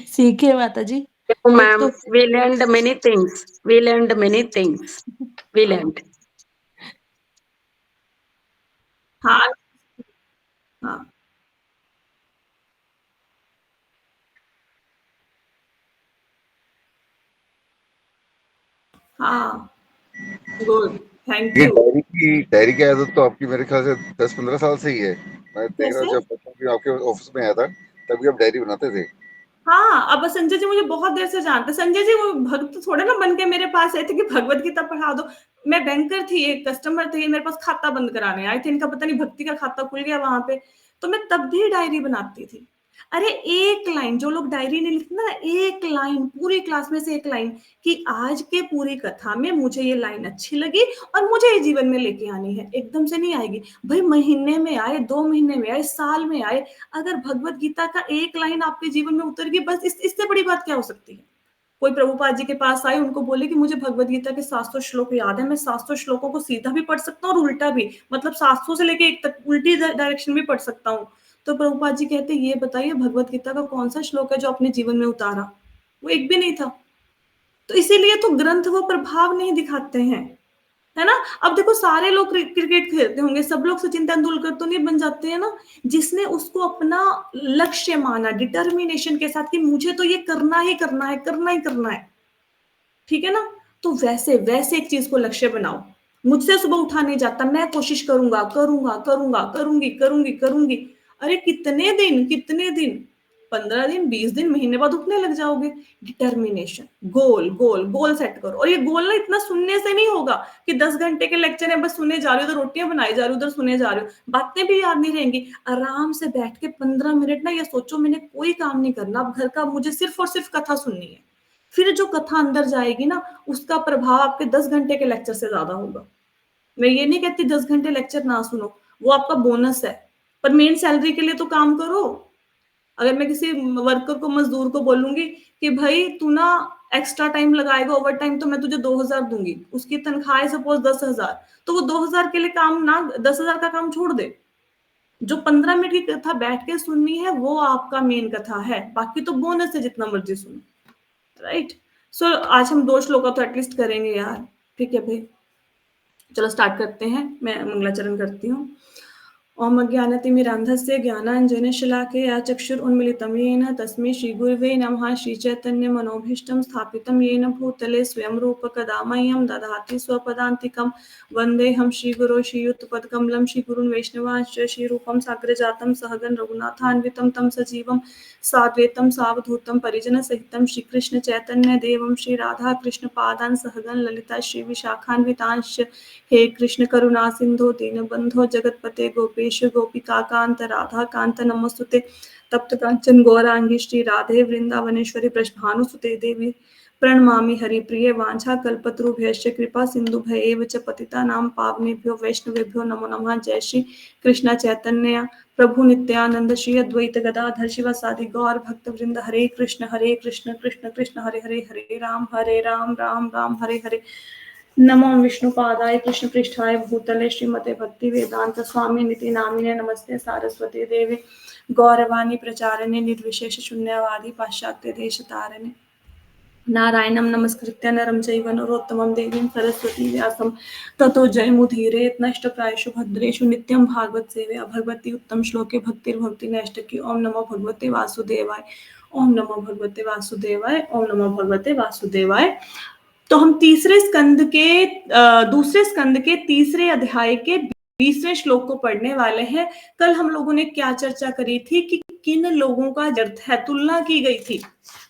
सीखे माता जी। देखो एक मैम, तो we learned many things, we learned many things, we learned. हाँ हाँ हाँ, गुड, थैंक ये यू। डायरी की आदत तो आपकी मेरे ख्याल से 10-15 साल से ही है। मैं देख रहा हूँ कैसे? जब भी आपके ऑफिस में आया था तभी आप डायरी बनाते थे। हाँ, अब संजय जी मुझे बहुत देर से जानते हैं। संजय जी वो भक्त थोड़े ना बन के मेरे पास आए थे कि भगवत गीता पढ़ा दो। मैं बैंकर थी, एक कस्टमर थे, मेरे पास खाता बंद कराने आए थे। इनका पता नहीं भक्ति का खाता खुल गया वहां पे, तो मैं तब भी डायरी बनाती थी। अरे एक लाइन, जो लोग डायरी नहीं लिखते ना, एक लाइन पूरी क्लास में से एक लाइन कि आज के पूरी कथा में मुझे ये लाइन अच्छी लगी और मुझे ये जीवन में लेके आनी है। एकदम से नहीं आएगी भाई, महीने में आए, 2 महीने में आए, साल में आए। अगर भगवत गीता का एक लाइन आपके जीवन में उतर गई, बस इससे बड़ी बात क्या हो सकती है। कोई प्रभुपाद जी के पास आए, उनको बोले कि मुझे भगवत गीता के 700 श्लोक याद है, मैं 700 श्लोकों को सीधा भी पढ़ सकता हूँ और उल्टा भी, मतलब 700 से लेके एक तक उल्टी डायरेक्शन भी पढ़ सकता हूँ। तो प्रभुपाद जी कहते, ये बताइए भगवत गीता का कौन सा श्लोक है जो अपने जीवन में उतारा? वो एक भी नहीं था। तो इसीलिए तो ग्रंथ वो प्रभाव नहीं दिखाते हैं, है ना। अब देखो सारे लोग क्रिकेट खेलते होंगे, सब लोग सचिन तेंदुलकर तो नहीं बन जाते हैं ना। जिसने उसको अपना लक्ष्य माना, डिटर्मिनेशन के साथ कि मुझे तो ये करना ही करना है, करना ही करना है, ठीक है ना। तो वैसे वैसे एक चीज को लक्ष्य बनाओ। मुझसे सुबह उठा नहीं जाता, मैं कोशिश करूंगा, करूंगा, करूंगा, करूंगी, करूंगी, करूंगी। अरे कितने दिन, कितने दिन, 15 दिन, 20 दिन, महीने बाद उठने लग जाओगे। डिटर्मिनेशन, गोल गोल गोल सेट करो। और ये गोल ना इतना सुनने से नहीं होगा कि 10 घंटे के लेक्चर है बस सुने जा रही हो, उधर रोटियां बनाई जा रही हो, उधर सुने जा रहे हो, बातें भी याद नहीं रहेंगी। आराम से बैठ के 15 मिनट ना ये सोचो, मैंने कोई काम नहीं करना अब घर का, मुझे सिर्फ और सिर्फ कथा सुननी है। फिर जो कथा अंदर जाएगी ना, उसका प्रभाव आपके 10 घंटे के लेक्चर से ज्यादा होगा। मैं ये नहीं कहती 10 घंटे लेक्चर ना सुनो, वो आपका बोनस है, पर मेन सैलरी के लिए तो काम करो। अगर मैं किसी वर्कर को, मजदूर को बोलूंगी कि भाई तू ना एक्स्ट्रा टाइम लगाएगा, ओवर टाइम, तो मैं तुझे 2,000 दूंगी, उसकी तनख्वाह है सपोज 10,000, तो वो 2,000 के लिए काम ना, 10,000 का काम छोड़ दे। जो 15 मिनट की कथा बैठ के सुननी है वो आपका मेन कथा है, बाकी तो बोनस है, जितना मर्जी सुनो। राइट। सो आज हम 2 श्लोका तो एटलीस्ट करेंगे यार। ठीक है भाई, चलो स्टार्ट करते हैं। मैं मंगलाचरण करती हूँ। ओम अज्ञानतिमिरान्धस्य ज्ञानाञ्जनशलाकया चक्षुरुन्मीलितं येन तस्मै श्रीगुरुवे नमः। श्रीचैतन्यमनोभीष्टं स्थापितं येन भूतले स्वयं रूप कदा मह्यं ददाति स्वपदान्तिकं। वन्देऽहं श्रीगुरो श्रीयुतपदकमलं श्रीगुरुन् वैष्णवांश्च श्रीरूपं साग्रजातं सहगण रघुनाथान्वितं तं सजीवं साद्वैतं सावधूतं परिजनसहितं श्रीकृष्णचैतन्यदेवं श्रीराधाकृष्णपादान् सहगण ललिता श्रीविशाखान्वितांश्च। हे कृष्ण करुणा सिंधु दीनबंधो जगतपते गोपेश गोपिकांत राधा कांत नमस्तुते। तप्त कांचन गौरांगी श्री राधे वृंदावनेश्वरी ब्रजभानुसुते देवी प्रणमामि हरिप्रिये। वांछा कल्पतरुभ्यश्च कृपा सिंधुभ्येव च पतितानां पावनेभ्यो वैष्णवेभ्यो नमो नमः। जय श्री कृष्ण चैतन्य प्रभु नित्यानंद श्री अद्वैत गदाधर शिवासादि गौर भक्त वृंद। हरे कृष्ण कृष्ण कृष्ण हरे हरे, हरे राम राम राम हरे हरे। नमो विष्णुपादाय कृष्ण पृष्ठाय भूतले श्रीमते भक्ति वेदांत स्वामी निति नामिने नमस्ते सारस्वती देवी गौरवाणी प्रचारणे निर्विशेष शून्यवादी पाश्चात्य देश तारणे। नारायणं नमस्कृत्य नरं चैव नरोत्तमं देवीं सरस्वती व्यासं ततो जयमुदीरयेत्। नष्टप्रायेषु भद्रेषु नित्यं भागवत सेवया भगवती उत्तम श्लोके भक्तिर्भवति नैष्ठिकी। ओम नमो भगवते वासुदेवाय, ओम नमो भगवते वासुदेवाय, ओम नमो भगवते वासुदेवाय। तो हम तीसरे स्कंद के दूसरे स्कंद के तीसरे अध्याय के 20वें श्लोक को पढ़ने वाले हैं। कल हम लोगों ने क्या चर्चा करी थी कि किन लोगों का व्यर्थ है, तुलना की गई थी।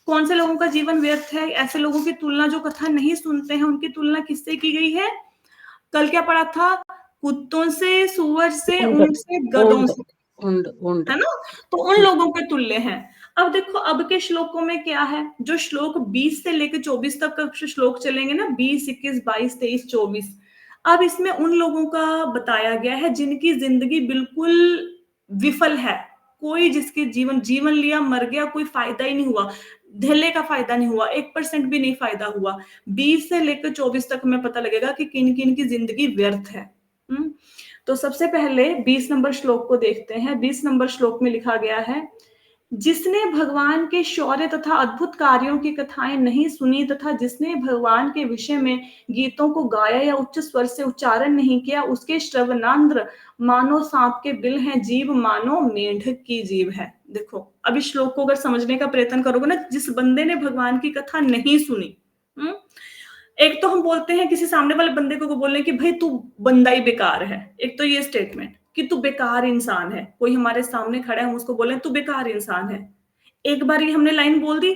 कौन से लोगों का जीवन व्यर्थ है? ऐसे लोगों की तुलना जो कथा नहीं सुनते हैं, उनकी तुलना किससे की गई है? कल क्या पढ़ा था? कुत्तों से, सुअर से, ऊंट से, गधों से, है ना। तो उन लोगों के तुल्य हैं। अब देखो अब के श्लोकों में क्या है, जो श्लोक 20 से लेकर 24 तक का श्लोक चलेंगे ना, 20, 21, 22, 23, 24, अब इसमें उन लोगों का बताया गया है जिनकी जिंदगी बिल्कुल विफल है। कोई जिसके जीवन लिया, मर गया, कोई फायदा ही नहीं हुआ, धेले का फायदा नहीं हुआ, 1% भी नहीं फायदा हुआ। 20 से लेकर 24 तक हमें पता लगेगा कि किन किन की जिंदगी व्यर्थ है। तो सबसे पहले 20 नंबर श्लोक को देखते हैं। 20 नंबर श्लोक में लिखा गया है जिसने भगवान के शौर्य तथा अद्भुत कार्यों की कथाएं नहीं सुनी तथा जिसने भगवान के विषय में गीतों को गाया या उच्च स्वर से उच्चारण नहीं किया, उसके श्रवणांध्र मानो सांप के बिल हैं, जीव मानो मेंढक की जीव है। देखो, अब इस श्लोक को अगर समझने का प्रयत्न करोगे ना, जिस बंदे ने भगवान की कथा नहीं सुनी, एक तो हम बोलते हैं किसी सामने वाले बंदे को बोलने कि भाई तू बंदा ही बेकार है, एक तो ये स्टेटमेंट कि तू बेकार इंसान है। कोई हमारे सामने खड़ा है, हम उसको बोले तू बेकार इंसान है। एक बार ये हमने लाइन बोल दी,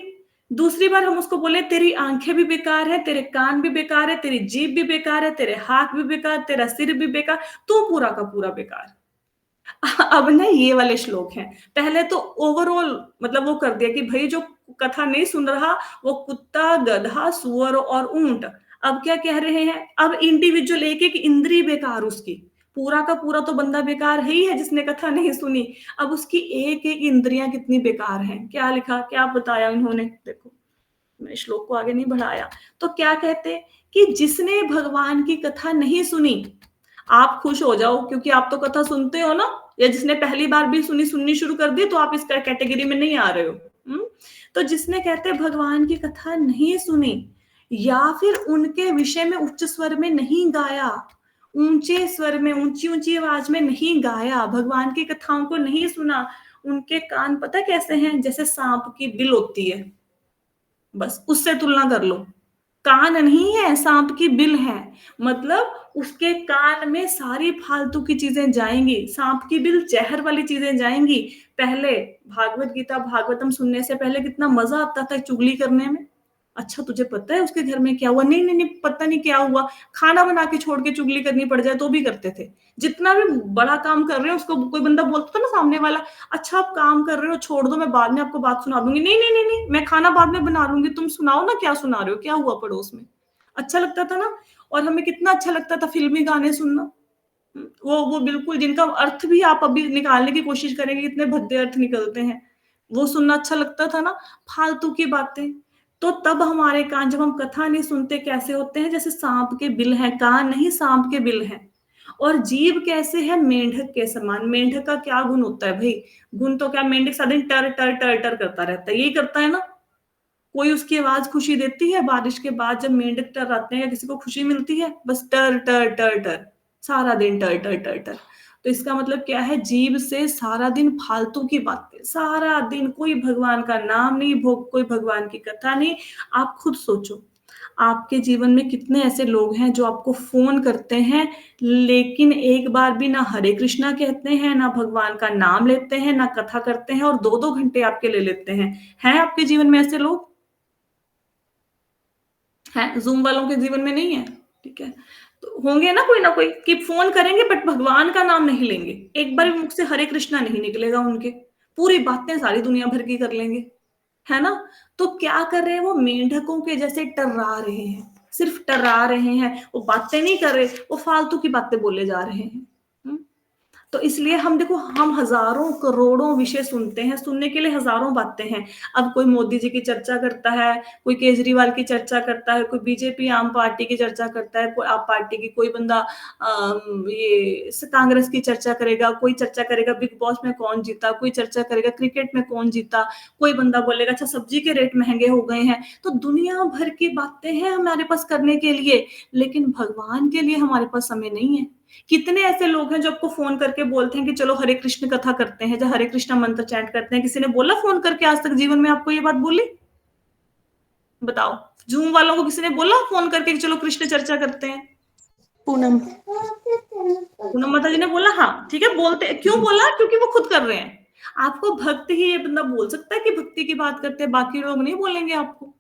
दूसरी बार हम उसको बोले तेरी आंखें भी बेकार है, तेरे कान भी बेकार है, तेरी जीभ भी बेकार है, तेरे हाथ भी बेकार, तेरा सिर भी बेकार, तू पूरा का पूरा बेकार। अब ना ये वाले श्लोक हैं, पहले तो ओवरऑल मतलब वो कर दिया कि भाई जो कथा नहीं सुन रहा वो कुत्ता, गधा, सुअर और ऊंट। अब क्या कह रहे हैं, अब इंडिविजुअल एक एक इंद्री बेकार उसकी, पूरा का पूरा तो बंदा बेकार है ही है जिसने कथा नहीं सुनी। अब उसकी एक एक इंद्रियां कितनी बेकार हैं, क्या लिखा, क्या बताया इन्होंने, देखो मैं श्लोक को आगे नहीं बढ़ाया। तो क्या कहते कि जिसने भगवान की कथा नहीं सुनी, आप खुश हो जाओ क्योंकि आप तो कथा सुनते हो ना, या जिसने पहली बार भी सुननी शुरू कर दी तो आप इस कैटेगरी में नहीं आ रहे हो। तो जिसने कहते भगवान की कथा नहीं सुनी या फिर उनके विषय में उच्च स्वर में नहीं गाया, ऊंचे स्वर में ऊंची ऊंची आवाज में नहीं गाया, भगवान की कथाओं को नहीं सुना, उनके कान पता कैसे हैं, जैसे सांप की बिल होती है, बस उससे तुलना कर लो। कान नहीं है, सांप की बिल है, मतलब उसके कान में सारी फालतू की चीजें जाएंगी, सांप की बिल जहर वाली चीजें जाएंगी। पहले भागवत गीता भागवतम सुनने से पहले कितना मजा आता था चुगली करने में। अच्छा तुझे पता है उसके घर में क्या हुआ, नहीं नहीं नहीं पता नहीं क्या हुआ, खाना बना के छोड़ के चुगली करनी पड़ जाए तो भी करते थे। जितना भी बड़ा काम कर रहे हैं उसको कोई बंदा बोलता था ना सामने वाला, अच्छा आप काम कर रहे हो छोड़ दो, मैं बाद में आपको बात सुना दूंगी, नहीं नहीं नहीं नहीं मैं खाना बाद में बना लूंगी, तुम सुनाओ ना क्या सुना रहे हो, क्या हुआ पड़ोस में। अच्छा लगता था ना। और हमें कितना अच्छा लगता था फिल्मी गाने सुनना, वो बिल्कुल जिनका अर्थ भी आप अभी निकालने की कोशिश करेंगे कितने भद्दे अर्थ निकलते हैं, वो सुनना अच्छा लगता था ना। फालतू की बातें। तो तब हमारे कान, जब हम कथा नहीं सुनते कैसे होते हैं, जैसे सांप के बिल हैं, कान नहीं सांप के बिल हैं। और जीभ कैसे है, मेंढक के समान। मेंढक का क्या गुण होता है भाई, गुण तो क्या, मेंढक सारा दिन टर टर टर टर करता रहता है, यही करता है ना। कोई उसकी आवाज खुशी देती है, बारिश के बाद जब मेंढक टर्राते हैं किसी को खुशी मिलती है, बस टर टर टर टर, सारा दिन टर टर टर टर। तो इसका मतलब क्या है, जीभ से सारा दिन फालतू की बातें, सारा दिन कोई भगवान का नाम नहीं, कोई भगवान की कथा नहीं। आप खुद सोचो, आपके जीवन में कितने ऐसे लोग हैं जो आपको फोन करते हैं लेकिन एक बार भी ना हरे कृष्णा कहते हैं, ना भगवान का नाम लेते हैं, ना कथा करते हैं, और 2-2 घंटे आपके ले लेते हैं आपके जीवन में ऐसे लोग हैं? जूम वालों के जीवन में नहीं है, ठीक है, तो होंगे ना कोई कि फोन करेंगे बट भगवान का नाम नहीं लेंगे, एक बार भी मुख से हरे कृष्णा नहीं निकलेगा उनके, पूरी बातें सारी दुनिया भर की कर लेंगे, है ना। तो क्या कर रहे हैं, वो मेंढकों के जैसे टर्रा रहे हैं, सिर्फ टर्रा रहे हैं, वो बातें नहीं कर रहे, वो फालतू की बातें बोले जा रहे हैं। तो इसलिए हम देखो, हम हजारों करोड़ों विषय सुनते हैं, सुनने के लिए हजारों बातें हैं। अब कोई मोदी जी की चर्चा करता है, कोई केजरीवाल की चर्चा करता है, कोई बीजेपी आम पार्टी की चर्चा करता है, कोई आप पार्टी की, कोई बंदा ये कांग्रेस की चर्चा करेगा, कोई चर्चा करेगा बिग बॉस में कौन जीता, कोई चर्चा करेगा क्रिकेट में कौन जीता, कोई बंदा बोलेगा अच्छा सब्जी के रेट महंगे हो गए हैं। तो दुनिया भर की बातें हैं हमारे पास करने के लिए, लेकिन भगवान के लिए हमारे पास समय नहीं है। कितने ऐसे लोग हैं जो आपको फोन करके बोलते हैं कि चलो हरे कृष्ण कथा करते हैं, जब हरे कृष्ण मंत्र चैंट करते हैं, किसी ने बोला फोन करके आज तक जीवन में आपको ये बात बोली? बताओ, जूम वालों को किसी ने बोला फोन करके कि चलो कृष्ण चर्चा करते हैं? पूनम पूनम माता जी ने बोला, हाँ ठीक है, बोलते क्यों बोला, क्योंकि वो खुद कर रहे हैं। आपको भक्त ही ये बंदा बोल सकता है कि भक्ति की बात करते हैं, बाकी लोग नहीं बोलेंगे आपको।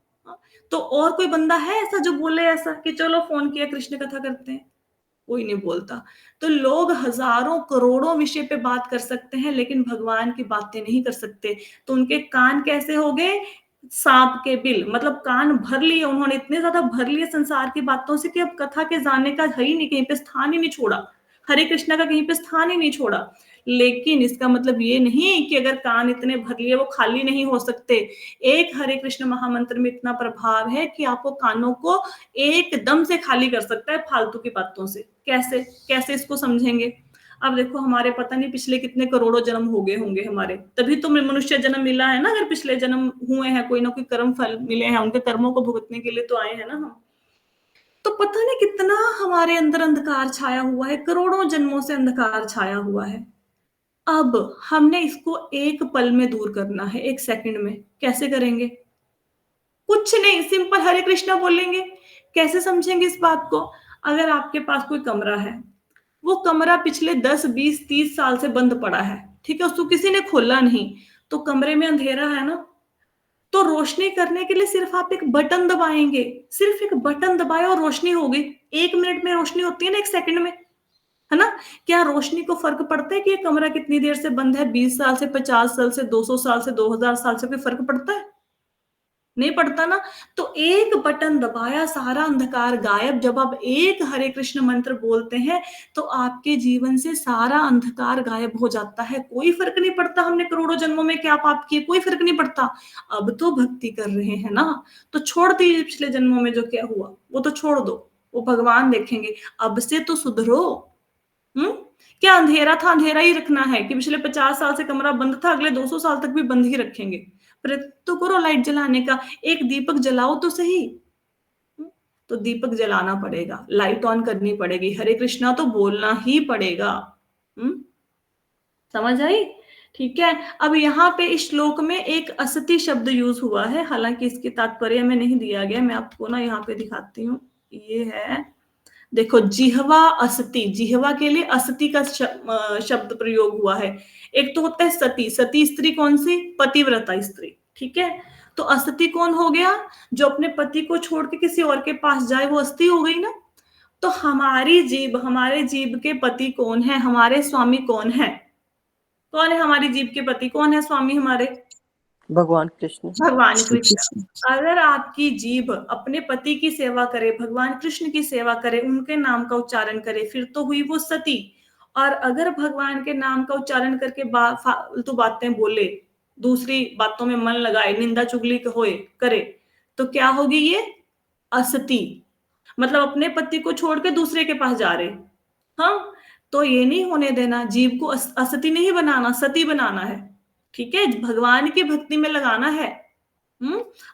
तो और कोई बंदा है ऐसा जो बोले ऐसा कि चलो फोन किया कृष्ण कथा करते हैं? कोई नहीं बोलता। तो लोग हजारों करोड़ों विषय पे बात कर सकते हैं लेकिन भगवान की बातें नहीं कर सकते। तो उनके कान कैसे हो गए, सांप के बिल, मतलब कान भर लिए उन्होंने, इतने ज्यादा भर लिए संसार की बातों से कि अब कथा के जानने का है ही नहीं, कहीं पे स्थान ही नहीं छोड़ा, हरे कृष्णा का कहीं पे स्थान ही नहीं छोड़ा। लेकिन इसका मतलब ये नहीं कि अगर कान इतने भर लिए वो खाली नहीं हो सकते। एक हरे कृष्ण महामंत्र में इतना प्रभाव है कि आपको कानों को एकदम से खाली कर सकता है फालतू की बातों से। कैसे कैसे इसको समझेंगे? अब देखो हमारे पता नहीं पिछले कितने करोड़ों जन्म हो गए होंगे हमारे, तभी तो मनुष्य जन्म मिला है ना। अगर पिछले जन्म हुए हैं, कोई ना कोई कर्म फल मिले हैं, उनके कर्मों को भुगतने के लिए तो आए हैं ना हम। तो पता नहीं कितना हमारे अंदर अंधकार छाया हुआ है, करोड़ों जन्मों से अंधकार छाया हुआ है। अब हमने इसको एक पल में दूर करना है, एक सेकंड में। कैसे करेंगे? कुछ नहीं, सिंपल हरे कृष्णा बोलेंगे। कैसे समझेंगे इस बात को? अगर आपके पास कोई कमरा है, वो कमरा पिछले 10, 20, 30 साल से बंद पड़ा है, ठीक है, उसको किसी ने खोला नहीं, तो कमरे में अंधेरा है ना, तो रोशनी करने के लिए सिर्फ आप एक बटन दबाएंगे, सिर्फ एक बटन दबाए और रोशनी हो गई। 1 मिनट में रोशनी होती है ना, 1 सेकंड में, है ना। क्या रोशनी को फर्क पड़ता है कि ये कमरा कितनी देर से बंद है? 20 साल से, 50 साल से, 200 साल से, 2000 साल से? कोई फर्क पड़ता है? नहीं पड़ता ना। तो एक बटन दबाया, सारा अंधकार गायब। जब आप एक हरे कृष्ण मंत्र बोलते हैं तो आपके जीवन से सारा अंधकार गायब हो जाता है। कोई फर्क नहीं पड़ता हमने करोड़ों जन्मों में क्या पाप किए, कोई फर्क नहीं पड़ता। अब तो भक्ति कर रहे हैं ना, तो छोड़ दीजिए पिछले जन्मों में जो क्या हुआ, वो तो छोड़ दो, वो भगवान देखेंगे। अब से तो सुधरो। क्या अंधेरा था, अंधेरा ही रखना है कि पिछले 50 साल से कमरा बंद था, अगले 200 साल तक भी बंद ही रखेंगे? प्रयत्न तो करो लाइट जलाने का, एक दीपक जलाओ तो सही। तो दीपक जलाना पड़ेगा, लाइट ऑन करनी पड़ेगी, हरे कृष्णा तो बोलना ही पड़ेगा। समझ आई? ठीक है। अब यहाँ पे इस श्लोक में एक असति शब्द यूज हुआ है, हालांकि इसकी तात्पर्य में नहीं दिया गया, मैं आपको ना यहाँ पे दिखाती हूँ। ये है, देखो, जिह्वा असति, जिह्वा के लिए असति का शब्द प्रयोग हुआ है। एक तो होता है सती, सती स्त्री कौन सी? पतिव्रता स्त्री, ठीक है। तो असति कौन हो गया? जो अपने पति को छोड़ के किसी और के पास जाए, वो अस्थि हो गई ना। तो हमारी जीभ, हमारे जीभ के पति कौन है? हमारे स्वामी कौन है? कौन है हमारी जीभ के पति? कौन है स्वामी हमारे? भगवान कृष्ण। भगवान कृष्ण। अगर आपकी जीभ अपने पति की सेवा करे, भगवान कृष्ण की सेवा करे, उनके नाम का उच्चारण करे, फिर तो हुई वो सती। और अगर भगवान के नाम का उच्चारण करके फालतू बातें बोले, दूसरी बातों में मन लगाए, निंदा चुगली होए करे, तो क्या होगी? ये असती। मतलब अपने पति को छोड़ के दूसरे के पास जा रहे। हाँ, तो ये नहीं होने देना। जीव को असती नहीं बनाना, सती बनाना है, ठीक है। भगवान की भक्ति में लगाना है,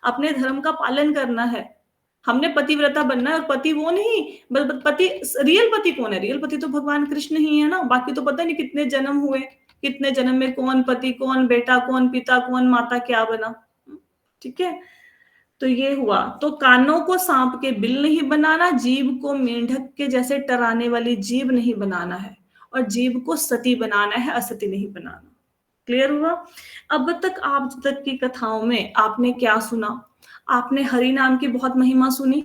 अपने धर्म का पालन करना है। हमने पतिव्रता बनना है। और पति वो नहीं, पति, रियल पति कौन है? रियल पति तो भगवान कृष्ण ही है ना। बाकी तो पता नहीं कितने जन्म हुए, कितने जन्म में कौन पति, कौन बेटा, कौन पिता, कौन माता क्या बना, ठीक है। तो ये हुआ। तो कानों को सांप के बिल नहीं बनाना, जीभ को मेंढक के जैसे टराने वाली जीभ नहीं बनाना है, और जीभ को सती बनाना है, असती नहीं बनाना। क्लियर हुआ? अब तक आप तक की कथाओं में आपने क्या सुना? आपने हरि नाम की बहुत महिमा सुनी,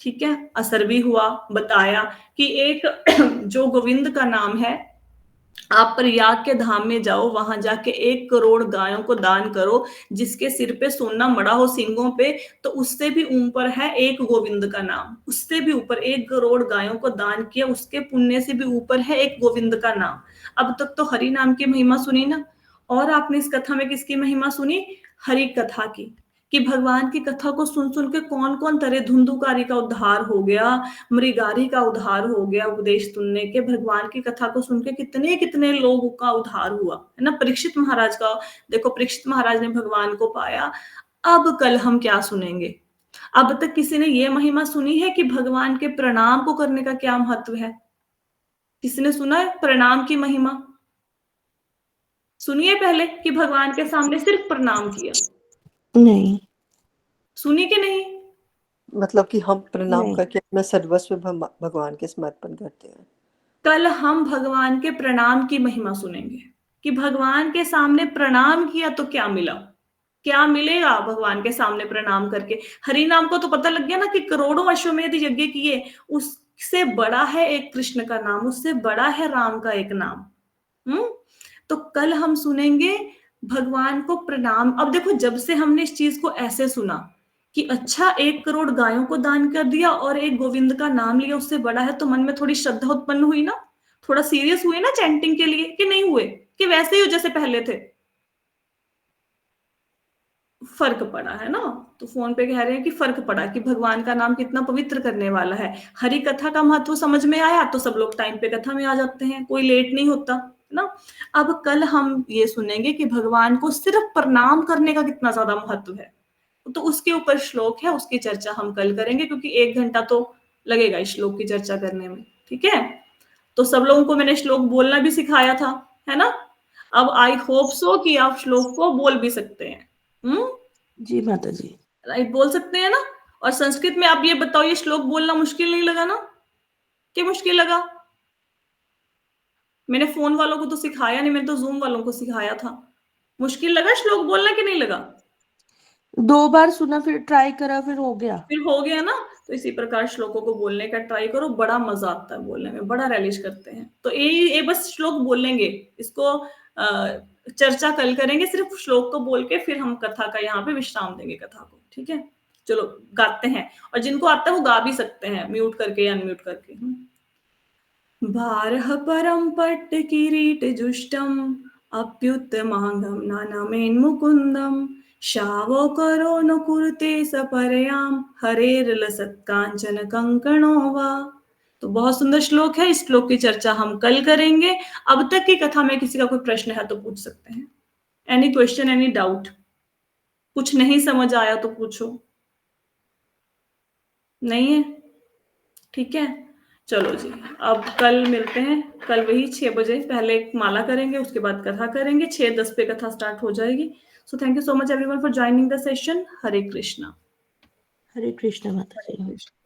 ठीक है, असर भी हुआ, बताया कि एक जो गोविंद का नाम है, आप प्रयाग के धाम में जाओ, वहां जाके 1 करोड़ गायों को दान करो, जिसके सिर पे सोना मड़ा हो सींगों पे, तो उससे भी ऊपर है एक गोविंद का नाम। उससे भी ऊपर 1 करोड़ गायों को दान किया, उसके पुण्य से भी ऊपर है एक गोविंद का नाम। अब तक तो हरि नाम की महिमा सुनी ना, और आपने इस कथा में किसकी महिमा सुनी? हरि कथा की। कि भगवान की कथा को सुन सुन के कौन कौन तरह, धुंधुकारी का उद्धार हो गया, मृगारी का उद्धार हो गया, उपदेश सुनने के, भगवान की कथा को सुन के कितने कितने लोगों का उद्धार हुआ, है ना। परीक्षित महाराज का देखो, परीक्षित महाराज ने भगवान को पाया। अब कल हम क्या सुनेंगे? अब तक किसी ने ये महिमा सुनी है कि भगवान के प्रणाम को करने का क्या महत्व है? किसी ने सुना है प्रणाम की महिमा? सुनिए पहले कि भगवान के सामने सिर्फ प्रणाम किया। नहीं, सुनी कि नहीं? मतलब कि हम प्रणाम नहीं। करके अपना सर्वस्व भगवान के समर्पण करते हैं। कल हम भगवान के प्रणाम की महिमा सुनेंगे कि भगवान के सामने प्रणाम किया तो क्या मिला, क्या मिलेगा भगवान के सामने प्रणाम करके। हरि नाम को तो पता लग गया ना कि करोड़ों अश्वमेध यज्ञ किए, उससे बड़ा है एक कृष्ण का नाम, उससे बड़ा है राम का एक नाम। तो कल हम सुनेंगे भगवान को प्रणाम। अब देखो, जब से हमने इस चीज को ऐसे सुना कि अच्छा 1 करोड़ गायों को दान कर दिया और एक गोविंद का नाम लिया, उससे बड़ा है, तो मन में थोड़ी श्रद्धा उत्पन्न हुई ना, थोड़ा सीरियस हुए ना चैंटिंग के लिए, कि नहीं हुए? कि वैसे ही हो जैसे पहले थे? फर्क पड़ा है ना। तो फोन पे कह रहे हैं कि फर्क पड़ा कि भगवान का नाम कितना पवित्र करने वाला है। हरि कथा का महत्व समझ में आया तो सब लोग टाइम पे कथा में आ जाते हैं, कोई लेट नहीं होता है ना। अब कल हम ये सुनेंगे कि भगवान को सिर्फ प्रणाम करने का कितना ज्यादा महत्व है, तो उसके ऊपर श्लोक है, उसकी चर्चा हम कल करेंगे, क्योंकि 1 घंटा तो लगेगा इस श्लोक की चर्चा करने में। ठीक है, तो सब लोगों को मैंने श्लोक बोलना भी सिखाया था, है ना। अब आई होप सो कि आप श्लोक को बोल भी सकते हैं। जी माता जी। राइट, बोल सकते हैं ना। और संस्कृत में आप ये बताओ, ये श्लोक बोलना मुश्किल नहीं लगा ना, कि मुश्किल लगा? मैंने फोन वालों को तो सिखाया नहीं, मैंने तो जूम वालों को सिखाया था। मुश्किल लगा श्लोक बोलना कि नहीं लगा? 2 बार सुना, फिर ट्राई करा, फिर हो गया। फिर हो गया ना। तो इसी प्रकार श्लोकों को बोलने का ट्राई करो, बड़ा मजा आता है बोलने में, बड़ा रैलिश करते हैं। तो ये बस श्लोक बोलेंगे, इसको चर्चा कल करेंगे, सिर्फ श्लोक को बोल के फिर हम कथा का यहाँ पे विश्राम देंगे कथा को। ठीक है, चलो गाते हैं, और जिनको आता है वो गा भी सकते हैं म्यूट करके या अनम्यूट करके। भारः परम पट्ट किरीट जुष्टम अप्युत्तमांगम नानामेन मुकुंदम शावो करो न कुरुते सपरयाम हरेर्लसत् कांचन कंकणो वा। तो बहुत सुंदर श्लोक है, इस श्लोक की चर्चा हम कल करेंगे। अब तक की कथा में किसी का कोई प्रश्न है तो पूछ सकते हैं। Any question, any doubt? कुछ नहीं समझ आया तो पूछो। नहीं है? ठीक है, चलो जी, अब कल मिलते हैं। कल वही 6 बजे, पहले एक माला करेंगे, उसके बाद कथा करेंगे। 6:10 पे कथा स्टार्ट हो जाएगी। So thank you so much everyone for joining the session. Hare Krishna. Hare Krishna माता हरे जी। कृष्णा।